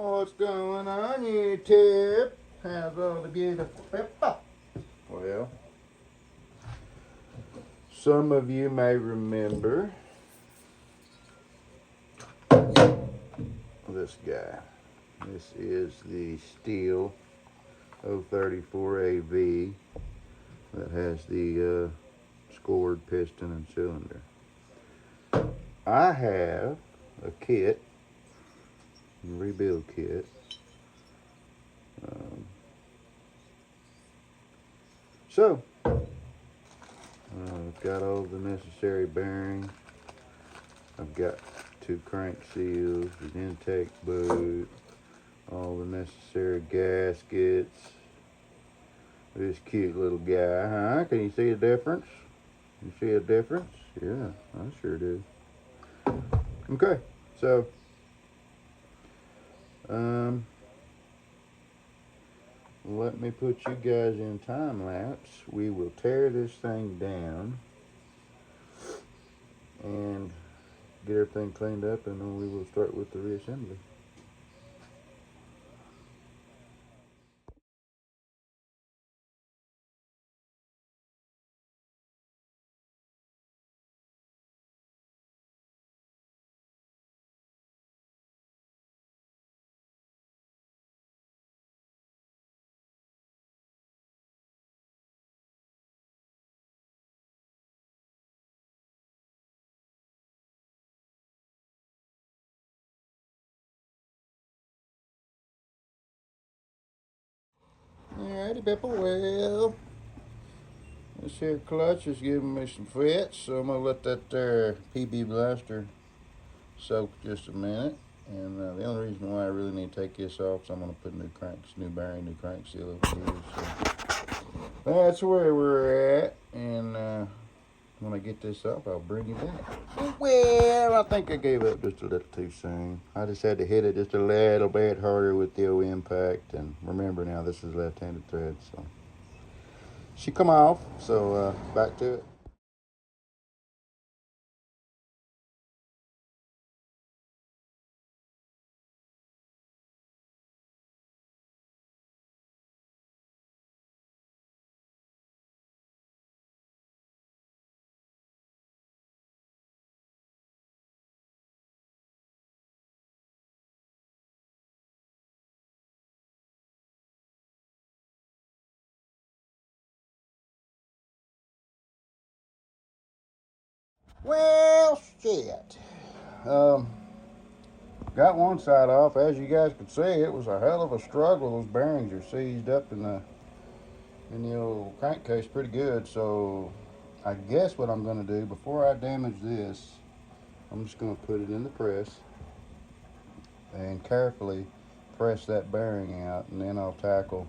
What's going on, YouTube? How's all the beautiful people? Well, some of you may remember this guy. This is the Stihl 034 AV that has the scored piston and cylinder. I have a kit, a rebuild kit. I've got all the necessary bearings. I've got 2 crank seals, an intake boot, all the necessary gaskets. This cute little guy, huh? Can you see a difference? You see a difference? Yeah, I sure do. Okay, so let me put you guys in time lapse. We will tear this thing down and get everything cleaned up, and then we will start with the reassembly. Alrighty, people. Well, this here clutch is giving me some fits, so I'm gonna let that there PB blaster soak just a minute. And the only reason why I really need to take this off is I'm gonna put new cranks, new bearing, new crank seal over here. So that's where we're at. And when I get this up, I'll bring you back. Well, I think I gave up just a little too soon. I just had to hit it just a little bit harder with the old impact. And remember now, this is left-handed thread, so she come off. So back to it. Well, shit. Got one side off. As you guys can see, it was a hell of a struggle. Those bearings are seized up in the old crankcase pretty good. So I guess what I'm going to do before I damage this, I'm just going to put it in the press and carefully press that bearing out, and then I'll tackle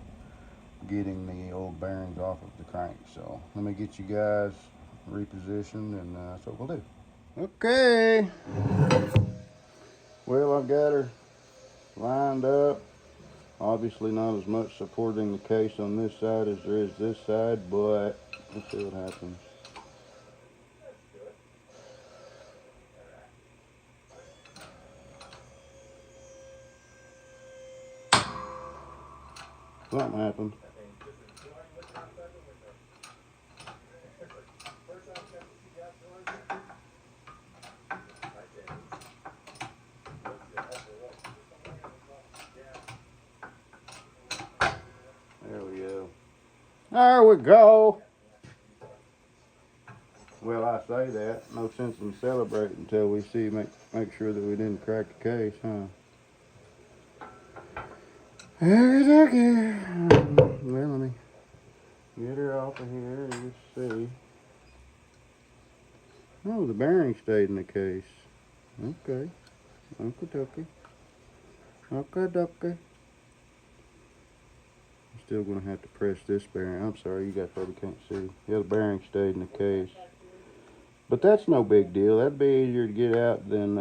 getting the old bearings off of the crank. So let me get you guys repositioned, and that's what we'll do. Okay. Well, I've got her lined up. Obviously not as much supporting the case on this side as there is this side, but let's see what happens. Something happened. There we go. There we go. Well, I say that. No sense in celebrating until we see, make sure that we didn't crack the case, huh? Okay. Well, let me get her off of here and just see. Oh, the bearing stayed in the case. Okay. Okie dokie. Okay, dokie. I'm still going to have to press this bearing. I'm sorry, you guys probably can't see. Yeah, the bearing stayed in the case. But that's no big deal. That'd be easier to get out than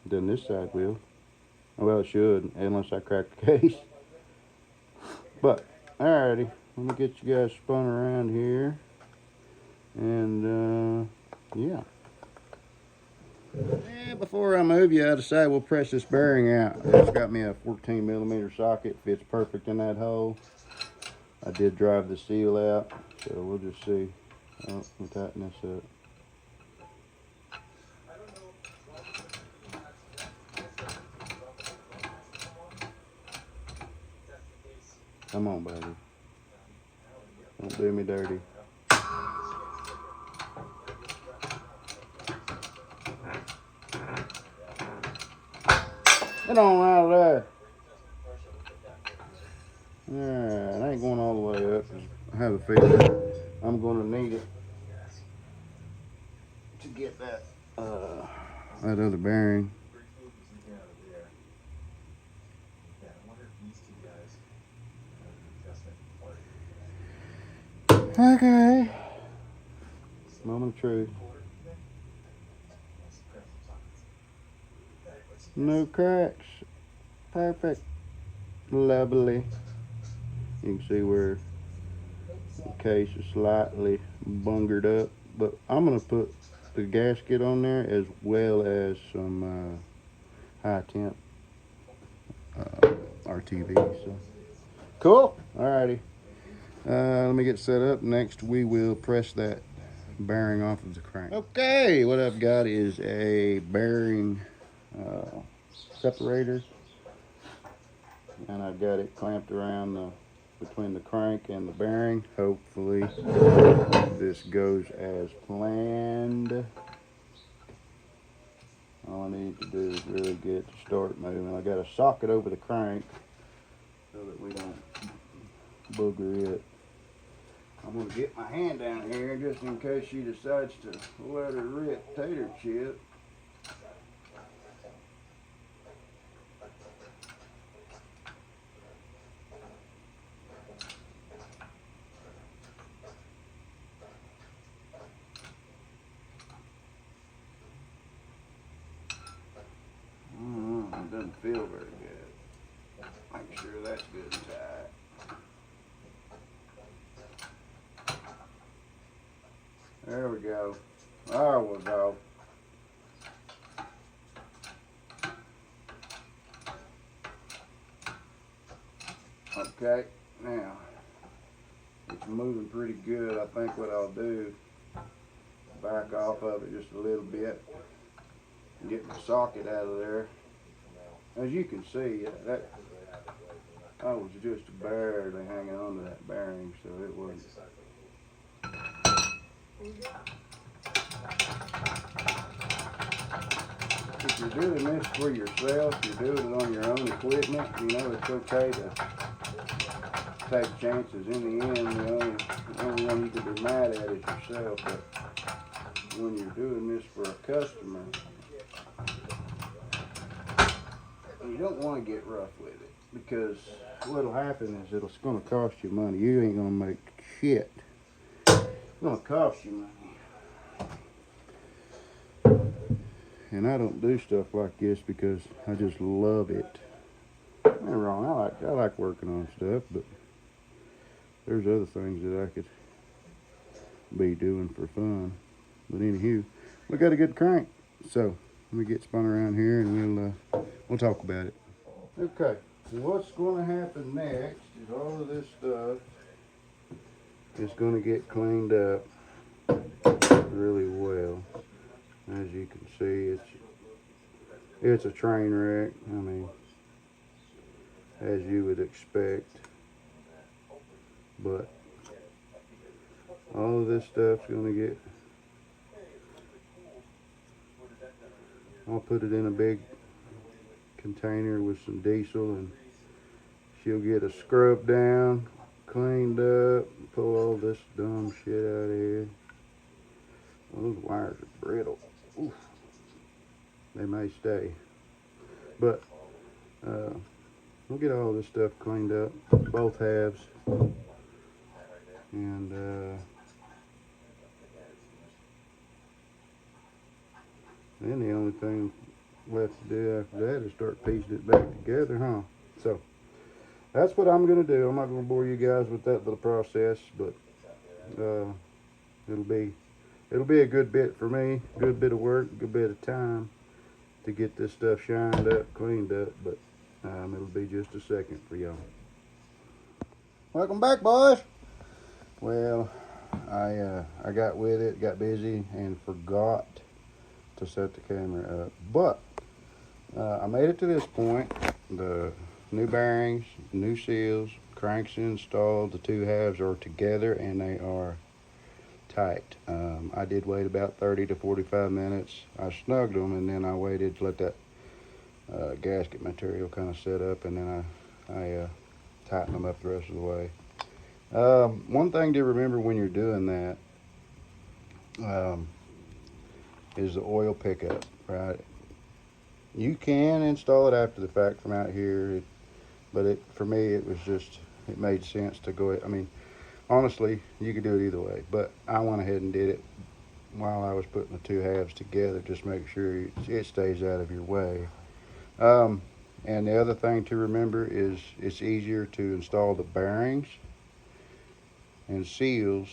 this side will. Well, it should, unless I crack the case. But, alrighty. Let me get you guys spun around here. And, yeah. Yeah, before I move you, I decided we'll press this bearing out. It's got me a 14mm socket, fits perfect in that hole. I did drive the seal out, so we'll just see. Oh, we'll tighten this up. Come on, baby. Don't do me dirty. Get on out of there. Yeah, it ain't going all the way up. I have a feeling I'm going to need it to get that that other bearing. Okay. Moment of truth. No cracks. Perfect. Lovely. You can see where the case is slightly bungered up, but I'm going to put the gasket on there as well as some high temp RTV. So cool. Alrighty. Let me get set up. Next, we will press that bearing off of the crank. Okay, what I've got is a bearing separator, and I've got it clamped around between the crank and the bearing. Hopefully this goes as planned. All I need to do is really get it to start moving. I got a socket over the crank so that we don't booger it. I'm going to get my hand down here just in case she decides to let her rip tater chip. It doesn't feel very good. Make sure that's good and tight. There we go. There we go. Okay, now it's moving pretty good. I think what I'll do, back off of it just a little bit and get my socket out of there. As you can see, that I was just barely hanging on to that bearing, so it wasn't. If you're doing this for yourself, you're doing it on your own equipment, you know it's okay to take chances. In the end, the only one you can be mad at is yourself. But when you're doing this for a customer, you don't want to get rough with it, because what'll happen is it's going to cost you money. You ain't going to make shit. It's going to cost you money. And I don't do stuff like this because I just love it. Don't get me wrong, I like working on stuff, but there's other things that I could be doing for fun. But anywho, we got a good crank. So let me get spun around here and we'll talk about it. Okay, what's going to happen next is all of this stuff is going to get cleaned up really well. As you can see, it's a train wreck. I mean, as you would expect. But all of this stuff's going to get, I'll put it in a big container with some diesel, and she'll get a scrub down, cleaned up, pull all this dumb shit out of here. Well, those wires are brittle. Oof. They may stay. But we'll get all this stuff cleaned up, both halves. And then the only thing left to do after that is start piecing it back together, huh? So that's what I'm going to do. I'm not going to bore you guys with that little process, but it'll be it'll be a good bit for me, good bit of work, good bit of time to get this stuff shined up, cleaned up, but it'll be just a second for y'all. Welcome back, boys. Well, I got with it, got busy, and forgot to set the camera up, but I made it to this point. The new bearings, new seals, cranks installed, the two halves are together and they are tight. I did wait about 30 to 45 minutes. I snugged them and then I waited to let that gasket material kind of set up, and then I tightened them up the rest of the way. One thing to remember when you're doing that is the oil pickup, right? You can install it after the fact from out here, but for me, it made sense to go ahead. I mean, honestly, you could do it either way, but I went ahead and did it while I was putting the two halves together, just make sure it stays out of your way. And the other thing to remember is it's easier to install the bearings and seals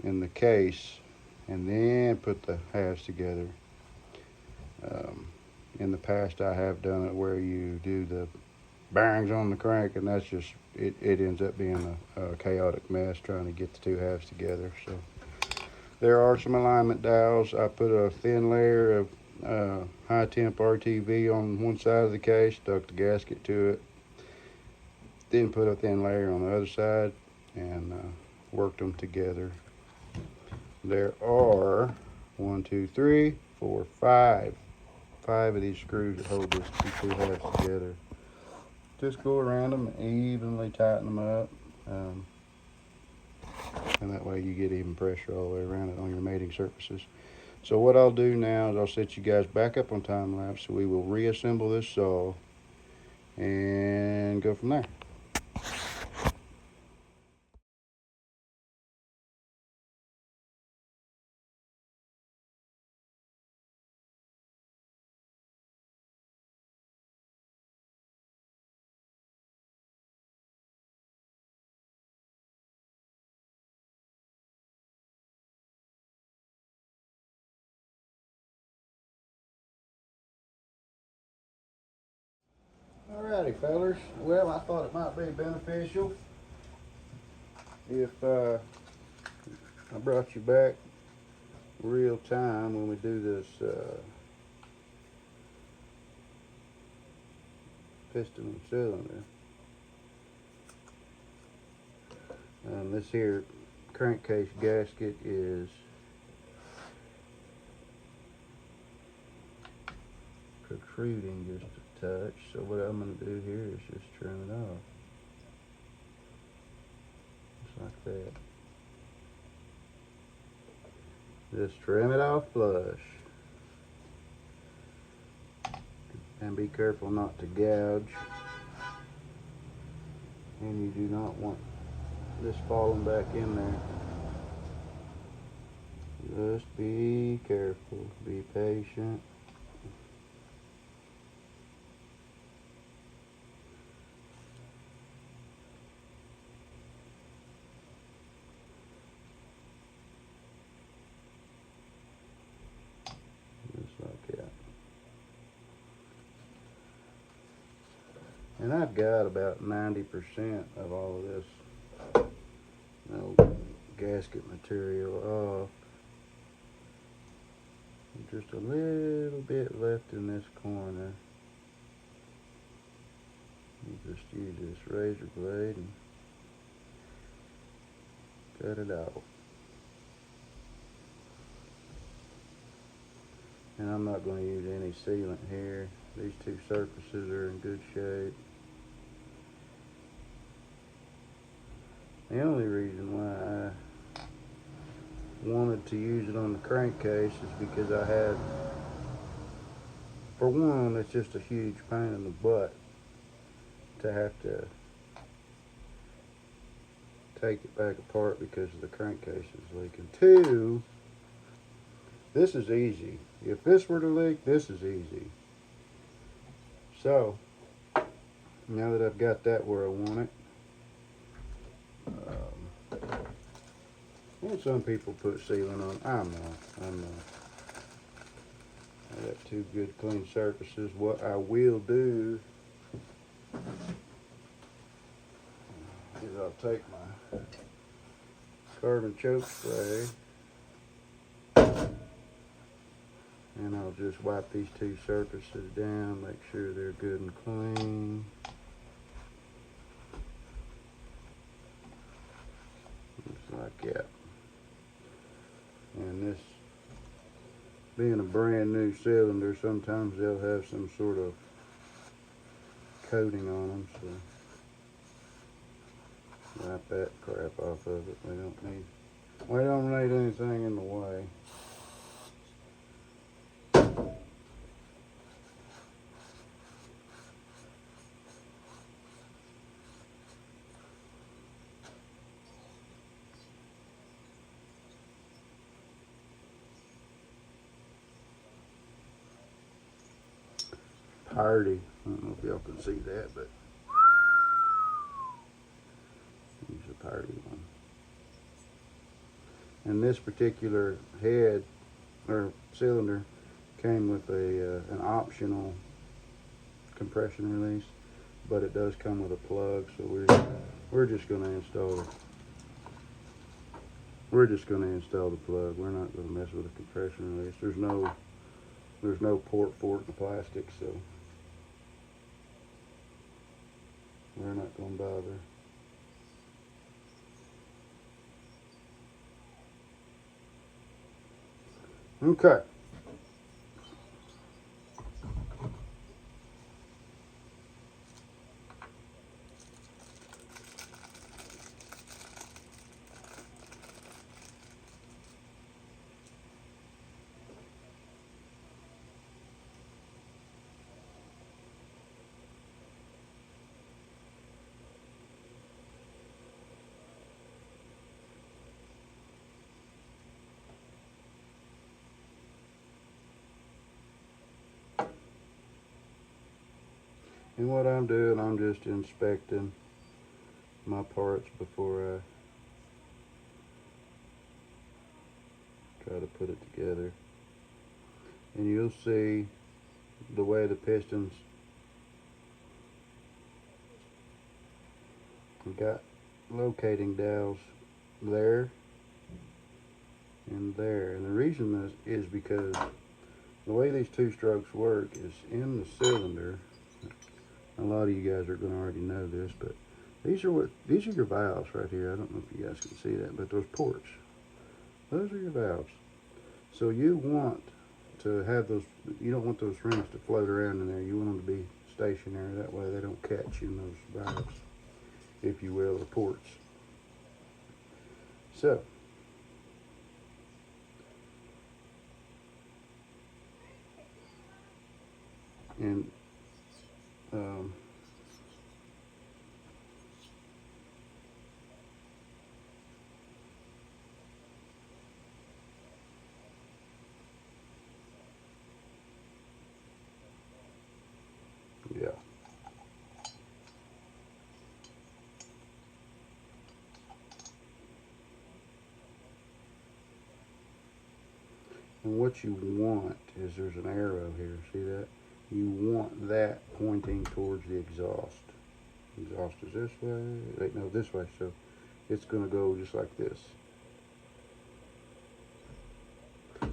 in the case and then put the halves together. In the past, I have done it where you do the bearings on the crank, and that's just it ends up being a chaotic mess trying to get the two halves together. So there are some alignment dowels. I put a thin layer of high temp RTV on one side of the case, stuck the gasket to it, then put a thin layer on the other side, and worked them together. There are 1, 2, 3, 4, 5 of these screws that hold these two halves together. Just go around them and evenly tighten them up, and that way you get even pressure all the way around it on your mating surfaces. So what I'll do now is I'll set you guys back up on time lapse, so we will reassemble this saw and go from there. Alrighty, fellers. Well, I thought it might be beneficial if I brought you back real time when we do this piston and cylinder. This here crankcase gasket is protruding just a touch, so what I'm going to do here is just trim it off, just like that. Just trim it off flush, and be careful not to gouge, and you do not want this falling back in there. Just be careful, be patient. Just like that. And I've got about 90% of all of this gasket material off. Just a little bit left in this corner. You just use this razor blade and cut it off. And I'm not going to use any sealant here. These two surfaces are in good shape. The only reason why I wanted to use it on the crankcase is because I had, for one, it's just a huge pain in the butt to have to take it back apart because the crankcase is leaking. Two, this is easy. If this were to leak, this is easy. So, now that I've got that where I want it, And some people put sealant on. I'm not. I got two good clean surfaces. What I will do is I'll take my carbon choke spray and I'll just wipe these two surfaces down, make sure they're good and clean. Just like that. And this, being a brand new cylinder, sometimes they'll have some sort of coating on them, so wipe that crap off of it. We don't need anything in the way. Party. I don't know if y'all can see that, but here's a party one. And this particular head or cylinder came with an optional compression release, but it does come with a plug, so we're just going to install it. We're just going to install the plug. We're not going to mess with the compression release. There's no port for it in the plastic, so we're not going to bother. Okay. And what I'm doing, I'm just inspecting my parts before I try to put it together. And you'll see the way the pistons got locating dowels there and there. And the reason is because the way these two strokes work is in the cylinder. A lot of you guys are going to already know this, but these are your valves right here. I don't know if you guys can see that, but those ports, those are your valves. So you want to have those, you don't want those rings to float around in there. You want them to be stationary. That way they don't catch in those valves, if you will, the ports. So, and yeah. And what you want is there's an arrow here, see that? You want that pointing towards the exhaust. Exhaust is this way, no, this way, so it's going to go just like this.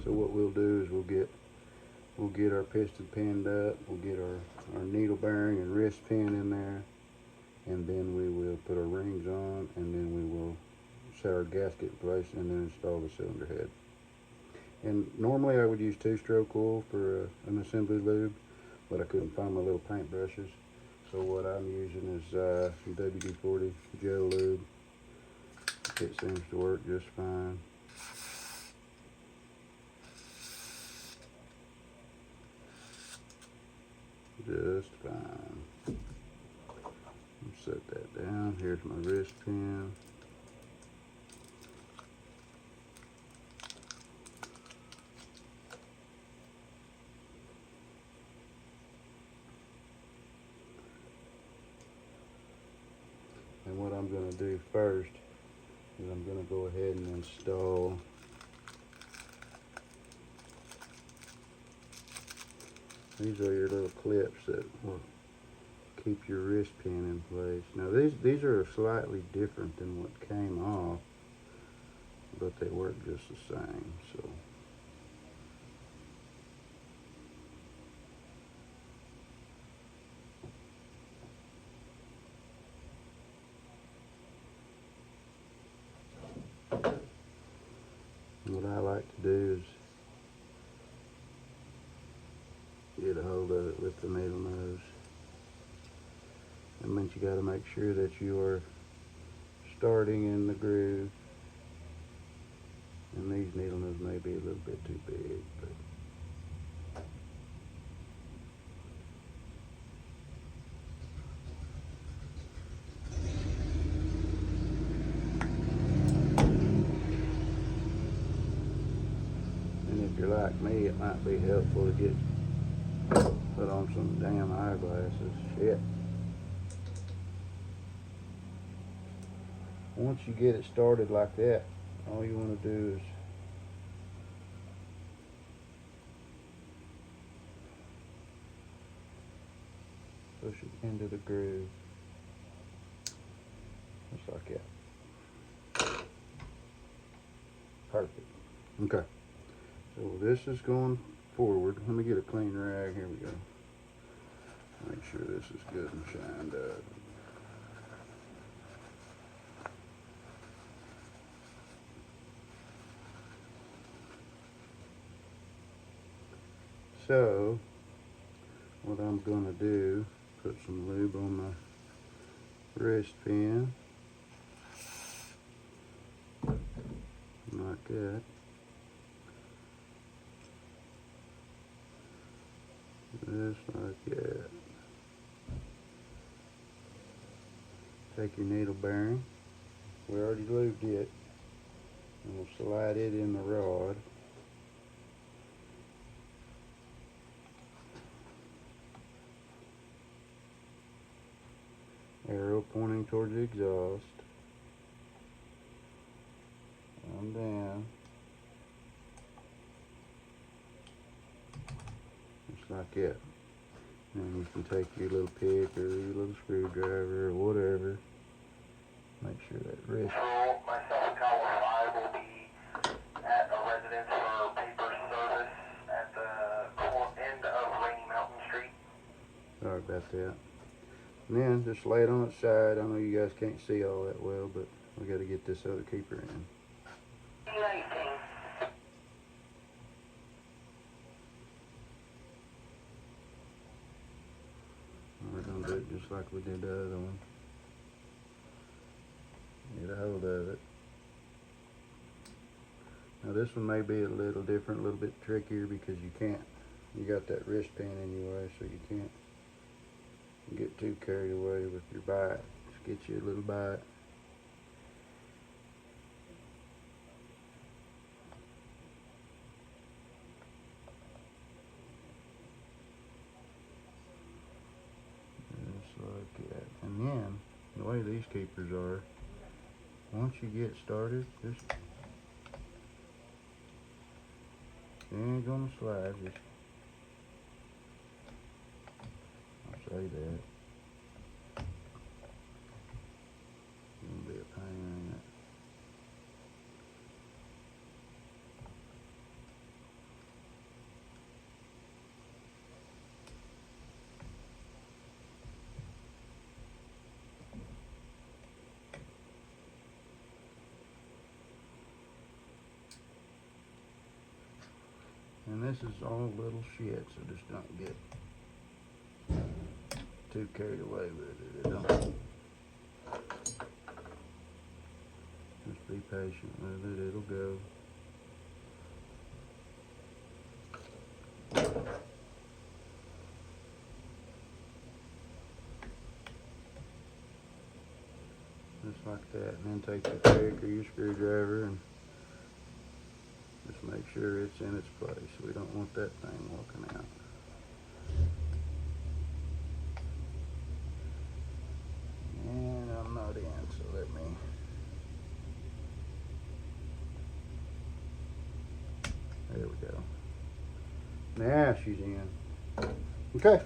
So what we'll do is we'll get our piston pinned up, we'll get our needle bearing and wrist pin in there, and then we will put our rings on, and then we will set our gasket in place and then install the cylinder head. And normally I would use 2-stroke oil for an assembly lube, but I couldn't find my little paint brushes. So what I'm using is some WD-40 gel lube. It seems to work just fine. Just fine. Set that down. Here's my wrist pin. And what I'm going to do first is I'm going to go ahead and install these are your little clips that will keep your wrist pin in place. Now these are slightly different than what came off, but they work just the same. So what I like to do is get a hold of it with the needle nose. That means you got to make sure that you are starting in the groove. And these needle noses may be a little bit too big, but and if you're like me, it might be helpful to get put on some damn eyeglasses. Shit. Once you get it started like that, all you want to do is push it into the groove. Just like that. Perfect. Okay. So this is going forward. Let me get a clean rag. Here we go. Make sure this is good and shined up. So, what I'm going to do, put some lube on my wrist pin, like that. Just like that. Take your needle bearing. We already lubed it. And we'll slide it in the rod. Arrow pointing towards the exhaust. And down. Just like that. And you can take your little pick or your little screwdriver or whatever. Make sure that wrist. So myself and Kyle 5 will be at a residence for paper service at the end of Rainy Mountain Street. Sorry about that. And then just lay it on its side. I know you guys can't see all that well, but we got to get this other keeper in. 19. We're going to do it just like we did the other one. Get a hold of it. Now this one may be a little different, a little bit trickier because you got that wrist pin in your way, so you can't get too carried away with your bite. Just get you a little bite. Just like that. And then, the way these keepers are, once you get started, just you ain't gonna slide. Just I'll say that. It's gonna be a pain, ain't it? And this is all little shit, so just don't get too carried away with it. Just be patient with it, it'll go. Just like that, and then take your pick or your screwdriver and just make sure it's in its place. We don't want that thing walking out. And I'm not in, so let me Now she's in. Okay.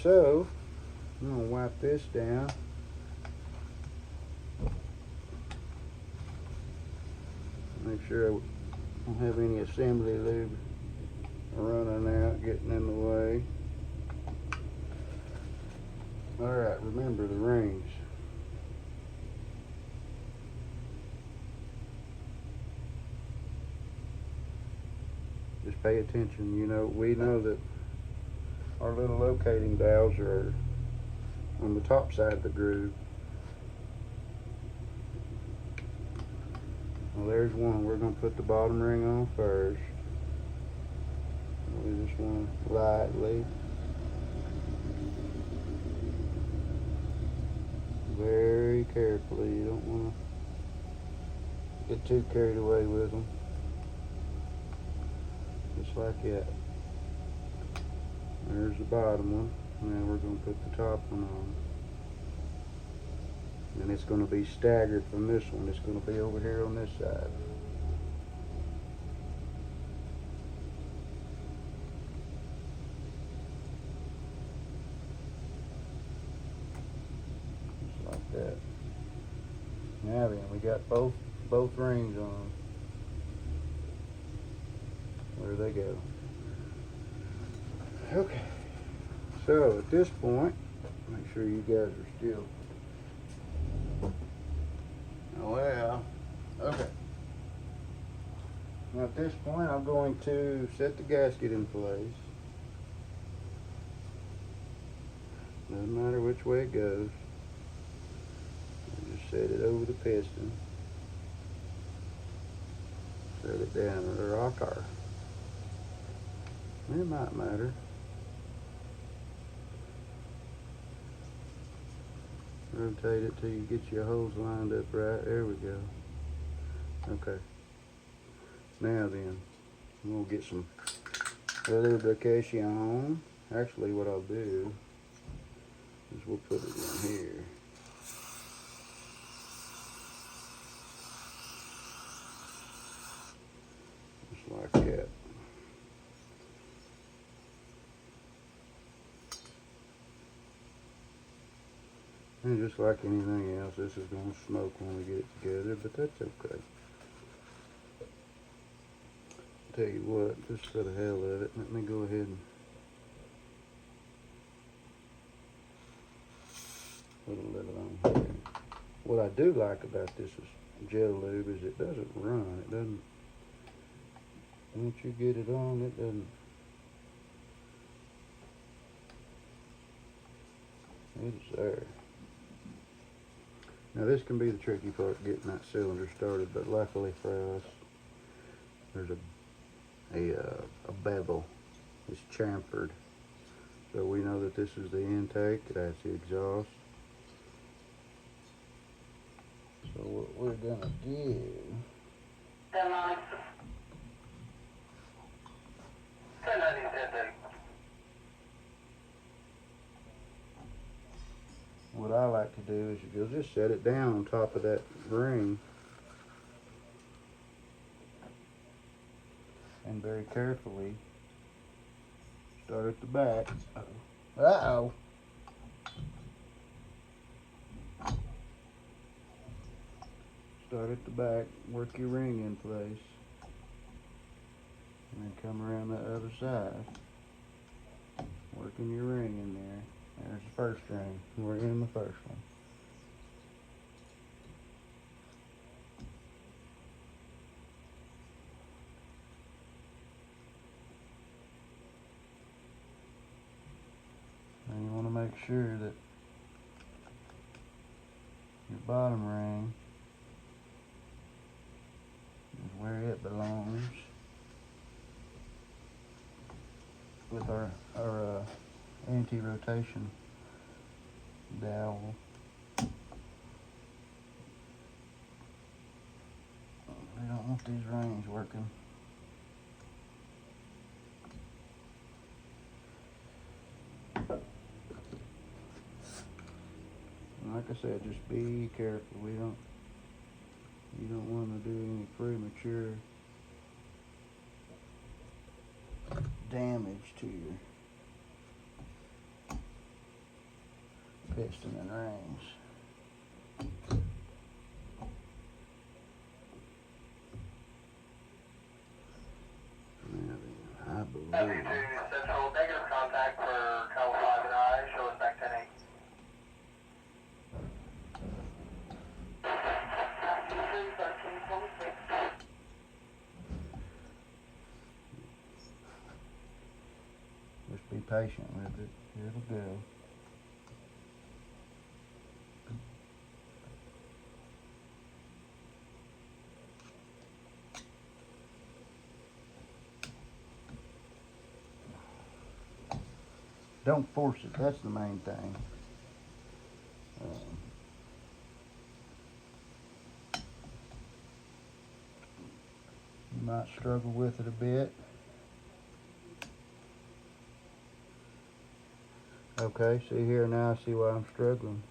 So, I'm going to wipe this down. Make sure I don't have any assembly lube running out, getting in the way. Alright, remember the rings. Just pay attention. You know, we know that our little locating dowels are on the top side of the groove. Well, there's one. We're going to put the bottom ring on first. We just want to lightly, very carefully. You don't want to get too carried away with them. Just like that. There's the bottom one. Now we're going to put the top one on. And it's going to be staggered from this one. It's going to be over here on this side. Just like that. Now then, we got both rings on. Where they go. Okay. So at this point, make sure you guys are still. Well, okay. Now at this point, I'm going to set the gasket in place. Doesn't matter which way it goes. Just set it over the piston. Set it down in the rocker. It might matter. Rotate it till you get your holes lined up right. There we go. Okay. Now then, I'm going to get some lubrication on. Actually, what I'll do is we'll put it in here. Just like that. And just like anything else, this is going to smoke when we get it together, but that's okay. Tell you what, just for the hell of it, let me go ahead and put a little on here. What I do like about this is gel lube is it doesn't run. It doesn't. Once you get it on, it doesn't. It's there. Now this can be the tricky part, getting that cylinder started, but luckily for us, there's a bevel. It's chamfered, so we know that this is the intake. That's the exhaust. So what we're gonna do? What I like to do is you'll just set it down on top of that ring and very carefully start at the back. Uh-oh. Start at the back, work your ring in place, and then come around the other side, working your ring in there. There's the first ring. We're in the first one. And you want to make sure that your bottom ring is where it belongs with our anti-rotation dowel. We don't want these rings working. And like I said, just be careful. You don't want to do any premature damage to your piston and rings. I believe. W2 Central, negative contact for Travel 5 and I, show us back 10-8. Just be patient with it. It'll go. Don't force it. That's the main thing. You might struggle with it a bit. Okay, see here now, see why I'm struggling.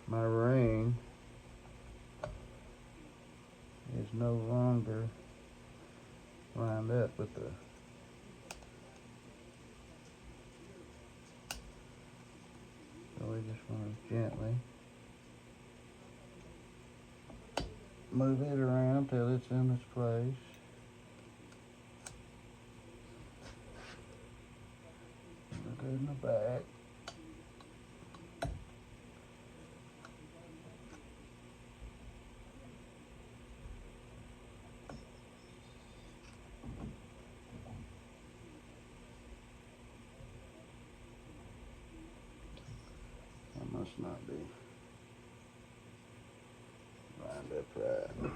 My ring is no longer lined up with the so we just want to gently move it around till it's in its place. Look in the back. That must not be lined up right.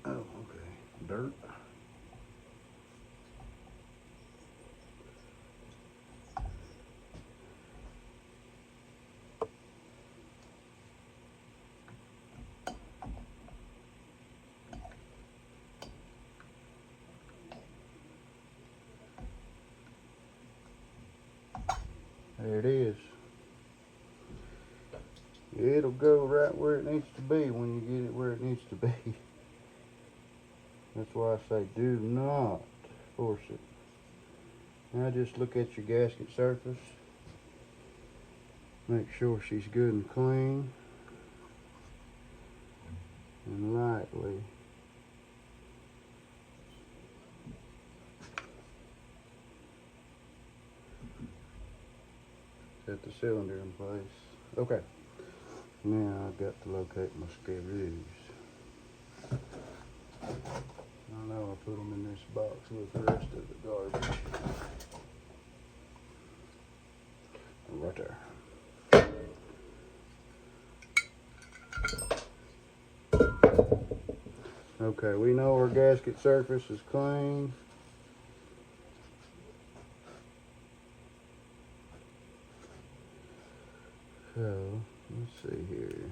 Oh, okay. Dirt. There it is. It'll go right where it needs to be when you get it where it needs to be. That's why I say do not force it. Now just look at your gasket surface. Make sure she's good and clean. And lightly set the cylinder in place. Okay. Now I've got to locate my screws. I know I put them in this box with the rest of the garbage. Right there. Okay, we know our gasket surface is clean. So, let's see here.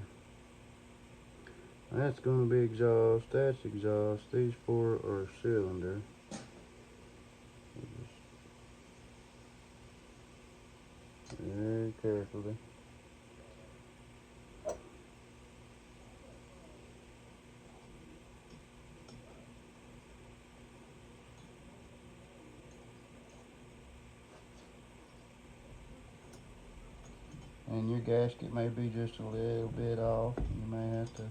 That's going to be exhaust, that's exhaust, these four are cylinder. Very carefully. And your gasket may be just a little bit off. You may have to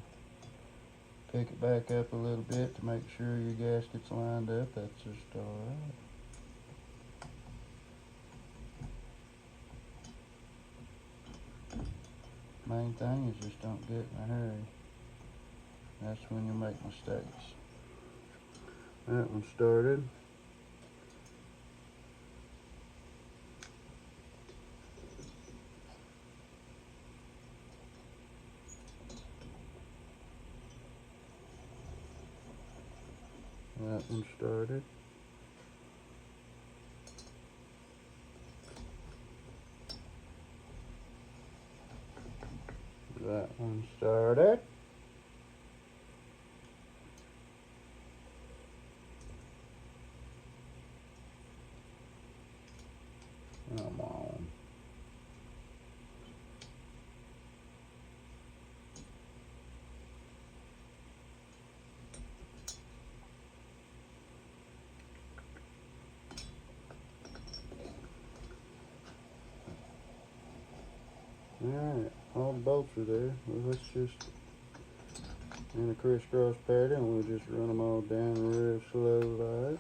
pick it back up a little bit to make sure your gasket's lined up. That's just alright. Main thing is just don't get in a hurry. That's when you make mistakes. That one started. That one started. That one started. Come on. Alright, all the bolts are there. Well, let's just, in a crisscross pattern, we'll just run them all down real slow like.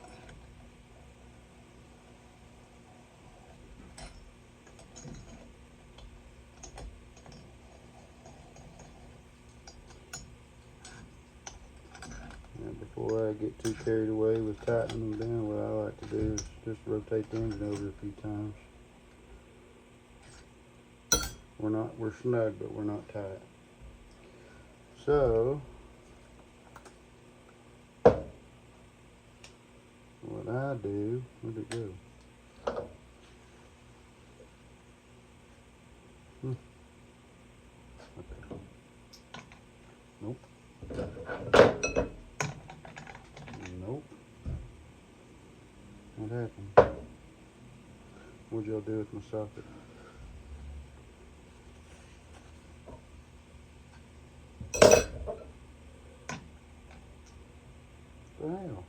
And before I get too carried away with tightening them down, what I like to do is just rotate the engine over a few times. We're snug, but we're not tight. So, what I do, where'd it go? Okay. Nope. Nope. What happened? What'd y'all do with my socket? What the hell?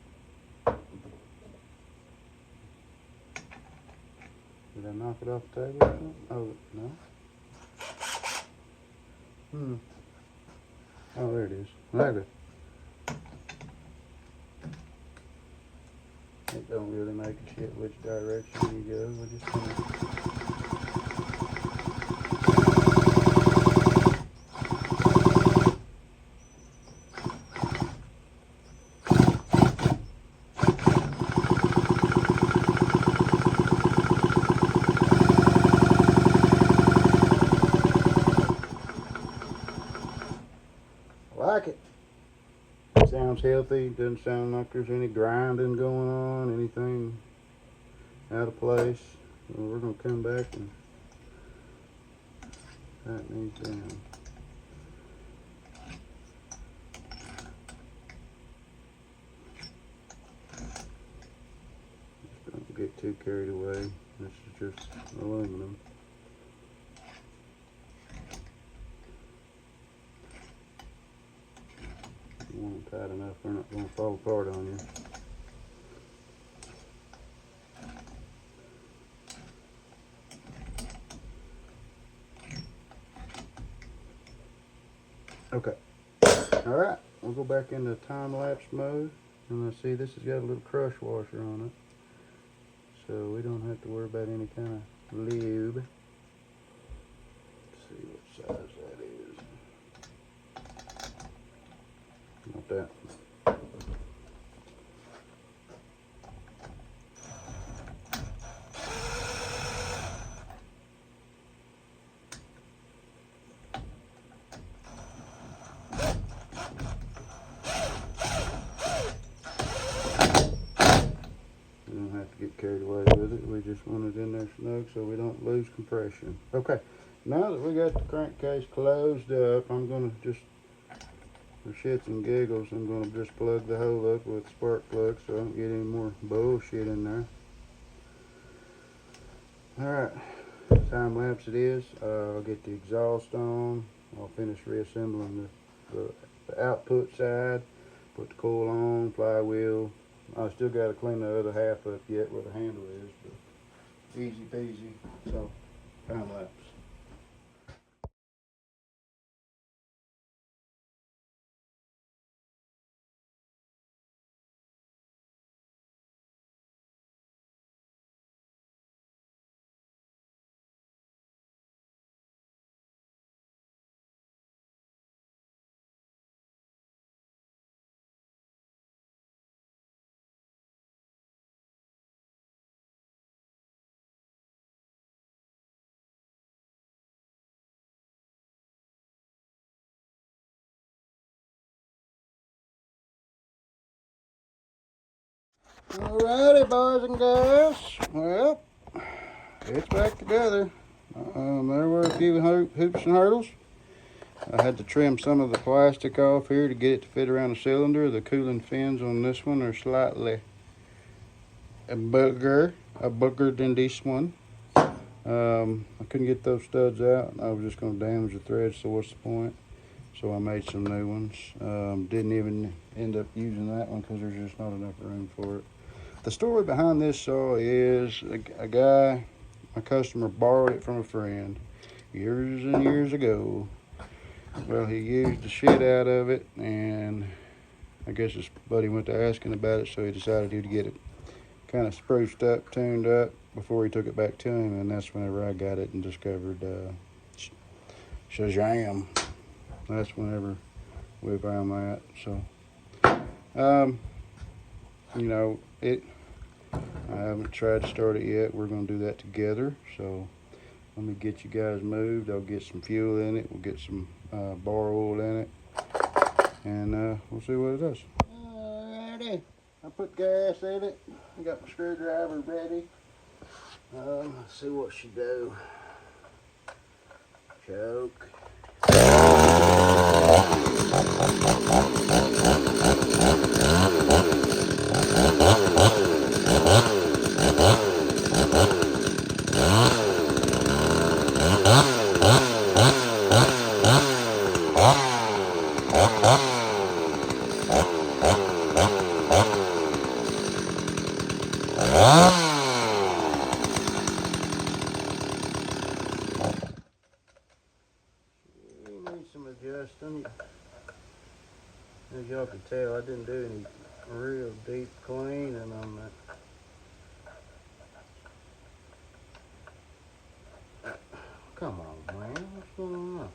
Did I knock it off the table or something? Oh, no. Oh, there it is. Okay. It don't really make a shit which direction you go. We're just gonna... like it. Sounds healthy. Doesn't sound like there's any grinding going on, anything out of place. Well, we're gonna come back and tighten these down. Just don't get too carried away. This is just aluminum. You want them tight enough, they're not gonna fall apart on you. Okay. Alright, we'll go back into time-lapse mode. And let's see, this has got a little crush washer on it. So we don't have to worry about any kind of lube. Let's see what size that is. Not that. We don't have to get carried away with it. We just want it in there snug so we don't lose compression. Okay, now that we got the crankcase closed up, I'm going to just, for shits and giggles, I'm going to just plug the hole up with a spark plug so I don't get any more bullshit in there. Alright, time lapse it is. I'll get the exhaust on. I'll finish reassembling the output side. Put the coil on, flywheel. I still got to clean the other half up yet where the handle is, but easy peasy. So, time lapse. Alrighty, boys and girls. Well, it's back together. There were a few hoops and hurdles. I had to trim some of the plastic off here to get it to fit around the cylinder. The cooling fins on this one are slightly bigger than this one. I couldn't get those studs out. I was just going to damage the threads, so what's the point? So I made some new ones. Didn't even end up using that one because there's just not enough room for it. The story behind this saw is a guy, my customer, borrowed it from a friend. years and years ago. Well, he used the shit out of it, and I guess his buddy went to asking about it, so he decided to get it kind of spruced up, tuned up before he took it back to him, and that's whenever I got it and discovered Shazam. That's whenever we found that. So, you know, I haven't tried to start it yet. We're going to do that together. So, let me get you guys moved. I'll get some fuel in it. We'll get some bar oil in it, and we'll see what it does. Alrighty. I put gas in it. I got my screwdriver ready. Let's see what she do. Choke. Some adjusting. As y'all can tell, I didn't do any real deep cleaning on that. Come on, man, what's going on?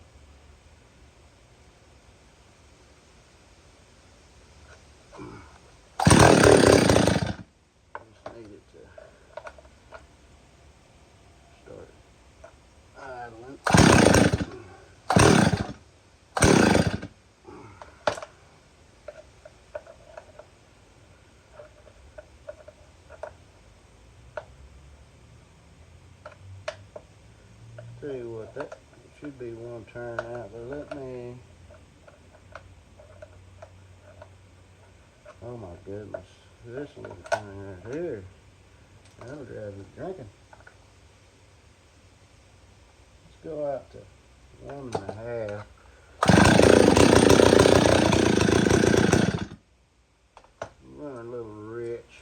Just need it to start idling. Tell you what, that should be one turn out, but let me. Oh my goodness, this little turn right here. That'll drive me drinking. Let's go out to 1.5. Run a little rich.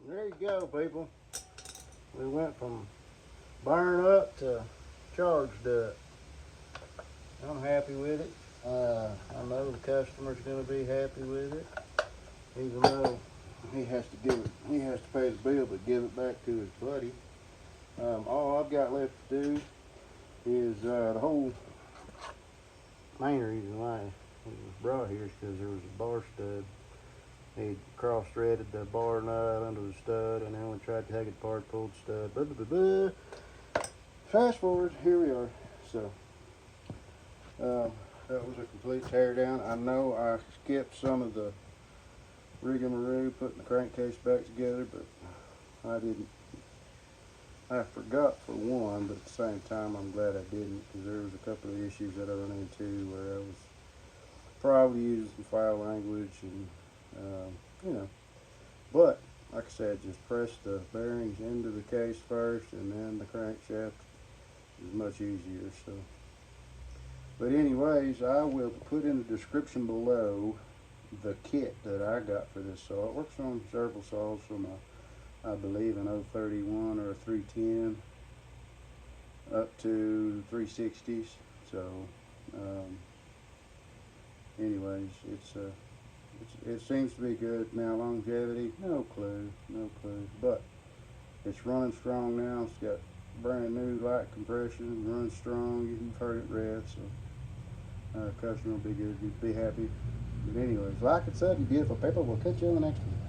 There you go, people. We went from burn up to charged up. I'm happy with it. I know the customer's going to be happy with it, even though he has to pay the bill, but give it back to his buddy. All I've got left to do is the whole main reason why it was brought here is because there was a bar stud He cross-threaded the bar nut under the stud, and then we tried to take it apart, pulled the stud, blah, blah, blah, blah. Fast forward, here we are. So, that was a complete teardown. I know I skipped some of the rigmarole, putting the crankcase back together, but I didn't. I forgot for one, but at the same time, I'm glad I didn't, because there was a couple of issues that I run into where I was probably using some foul language and, you know. But, like I said, just press the bearings into the case first, and then the crankshaft is much easier. So, but anyways, I will put in the description below the kit that I got for this saw. It works on several saws from I believe an 031 or a 310 up to 360s. So, anyways, it seems to be good. Now longevity, no clue, but it's running strong now. It's got brand new light compression, runs strong. You've heard it rev, so customer will be good, be happy. But anyways, like I said, you beautiful people, we'll catch you on the next one.